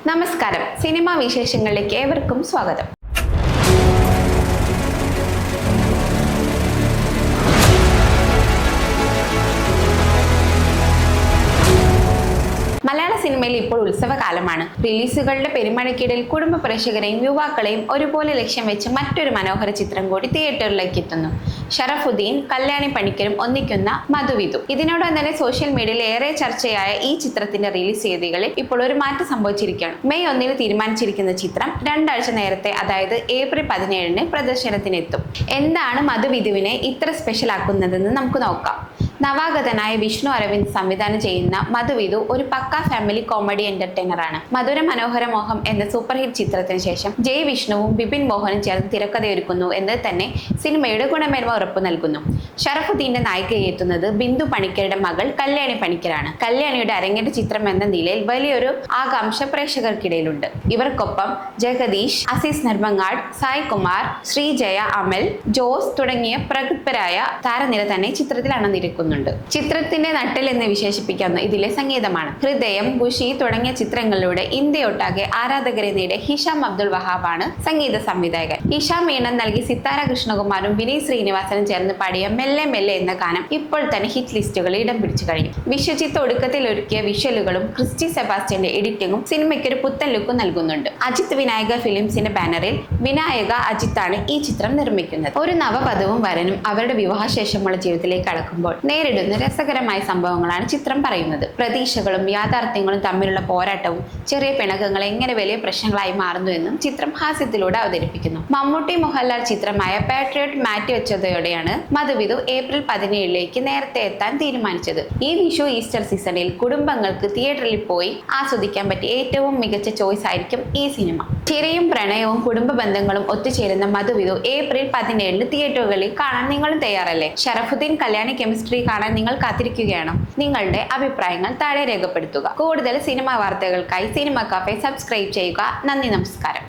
നമസ്കാരം, സിനിമാ വിശേഷങ്ങളിലേക്ക് ഏവർക്കും സ്വാഗതം. മലയാള സിനിമയിൽ ഇപ്പോൾ ഉത്സവകാലമാണ്. റിലീസുകളുടെ പെരുമഴയ്ക്കിടയിൽ കുടുംബ പ്രേക്ഷകരെയും യുവാക്കളെയും ഒരുപോലെ ലക്ഷ്യം വെച്ച് മറ്റൊരു മനോഹര ചിത്രം കൂടി തിയേറ്ററിലേക്ക് എത്തുന്നു. ഷറഫുദ്ദീൻ, കല്യാണി പണിക്കരും ഒന്നിക്കുന്ന മധുവിധു. ഇതിനോടൊപ്പം തന്നെ സോഷ്യൽ മീഡിയയിൽ ഏറെ ചർച്ചയായ ഈ ചിത്രത്തിന്റെ റിലീസ് തീയതികളിൽ ഇപ്പോൾ ഒരു മാറ്റം സംഭവിച്ചിരിക്കുകയാണ്. മെയ് 1 തീരുമാനിച്ചിരിക്കുന്ന ചിത്രം 2 ആഴ്ച നേരത്തെ, അതായത് ഏപ്രിൽ 17 പ്രദർശനത്തിനെത്തും. എന്താണ് മധുവിധുവിനെ ഇത്ര സ്പെഷ്യൽ ആക്കുന്നതെന്ന് നമുക്ക് നോക്കാം. നവാഗതനായ വിഷ്ണു അരവിന്ദ് സംവിധാനം ചെയ്യുന്ന മധുവിധു ഒരു പക്കാ ഫാമിലി കോമഡി എന്റർടൈനറാണ്. മധുര മനോഹര മോഹം എന്ന സൂപ്പർ ഹിറ്റ് ചിത്രത്തിന് ശേഷം ജയ് വിഷ്ണുവും ബിപിൻ മോഹനും ചേർന്ന് തിരക്കഥയൊരുക്കുന്നു എന്ന് തന്നെ സിനിമയുടെ ഗുണമേന്മ ഉറപ്പു നൽകുന്നു. ഷറഫുദ്ദീന്റെ നായികയെത്തുന്നത് ബിന്ദു പണിക്കരുടെ മകൾ കല്യാണി പണിക്കരാണ്. കല്യാണിയുടെ അരങ്ങേറ്റ ചിത്രം എന്ന നിലയിൽ വലിയൊരു ആകാംക്ഷ പ്രേക്ഷകർക്കിടയിലുണ്ട്. ഇവർക്കൊപ്പം ജഗദീഷ്, അസീസ് നെർമങ്ങാട്, സായ് കുമാർ, ശ്രീജയ, അമൽ, ജോസ് തുടങ്ങിയ പ്രഗത്ഭരായ താരനിര തന്നെ ചിത്രത്തിൽ അണിനിരക്കുന്നു. ചിത്രത്തിന്റെ നട്ടൽ എന്ന് വിശേഷിപ്പിക്കാവുന്ന ഇതിലെ സംഗീതമാണ്. ഹൃദയം, ഖുഷി തുടങ്ങിയ ചിത്രങ്ങളിലൂടെ ഇന്ത്യയൊട്ടാകെ ആരാധകരെ നേടിയ ഹിഷാം അബ്ദുൾ വഹാബാണ് സംഗീത സംവിധായകൻ. ഹിഷാം ഈണം നൽകി സിത്താര കൃഷ്ണകുമാറും വിനീത് ശ്രീനിവാസനും ചേർന്ന് പാടിയ മെല്ലെ മെല്ലെ എന്ന ഗാനം ഇപ്പോൾ തന്നെ ഹിറ്റ് ലിസ്റ്റുകളിൽ ഇടം പിടിച്ചു കഴിഞ്ഞു. വിശ്വജിത്ത് ഒടുക്കത്തിൽ ഒരുക്കിയ വിഷ്വലുകളും ക്രിസ്റ്റി സെബാസ്റ്റ്യന്റെ എഡിറ്റിംഗും സിനിമയ്ക്ക് ഒരു പുത്തൻ ലുക്ക് നൽകുന്നുണ്ട്. അജിത് വിനായക ഫിലിംസിന്റെ ബാനറിൽ വിനായക അജിത്താണ് ഈ ചിത്രം നിർമ്മിക്കുന്നത്. ഒരു നവവധുവും വരനും അവരുടെ വിവാഹശേഷമുള്ള ജീവിതത്തിലേക്ക് കടക്കുമ്പോൾ നേരിടുന്ന രസകരമായ സംഭവങ്ങളാണ് ചിത്രം പറയുന്നത്. പ്രതീക്ഷകളും യാഥാർത്ഥ്യങ്ങളും തമ്മിലുള്ള പോരാട്ടവും ചെറിയ പിണക്കങ്ങൾ എങ്ങനെ വലിയ പ്രശ്നങ്ങളായി മാറുന്നു എന്നും ചിത്രം ഹാസ്യത്തിലൂടെ അവതരിപ്പിക്കുന്നു. മമ്മൂട്ടി മോഹൻലാൽ ചിത്രമായ പാട്രിയോട്ട് മാറ്റിവെച്ചതോടെയാണ് മധുവിധു ഏപ്രിൽ 17 നേരത്തെ എത്താൻ തീരുമാനിച്ചത്. ഈ വിഷു ഈസ്റ്റർ സീസണിൽ കുടുംബങ്ങൾക്ക് തിയേറ്ററിൽ പോയി ആസ്വദിക്കാൻ പറ്റിയ ഏറ്റവും മികച്ച ചോയ്സ് ആയിരിക്കും ഈ സിനിമ. ചിരയും പ്രണയവും കുടുംബ ബന്ധങ്ങളും ഒത്തുചേരുന്ന മധുവിധു ഏപ്രിൽ 17 തിയേറ്ററുകളിൽ കാണാൻ നിങ്ങളും തയ്യാറല്ലേ? ഷറഫുദ്ദീൻ കല്യാണി കെമിസ്ട്രി കാണാൻ നിങ്ങൾ കാത്തിരിക്കുകയാണോ? നിങ്ങളുടെ അഭിപ്രായങ്ങൾ താഴെ രേഖപ്പെടുത്തുക. കൂടുതൽ സിനിമാ വാർത്തകൾക്കായി സിനിമ കഫേ സബ്സ്ക്രൈബ് ചെയ്യുക. നന്ദി, നമസ്കാരം.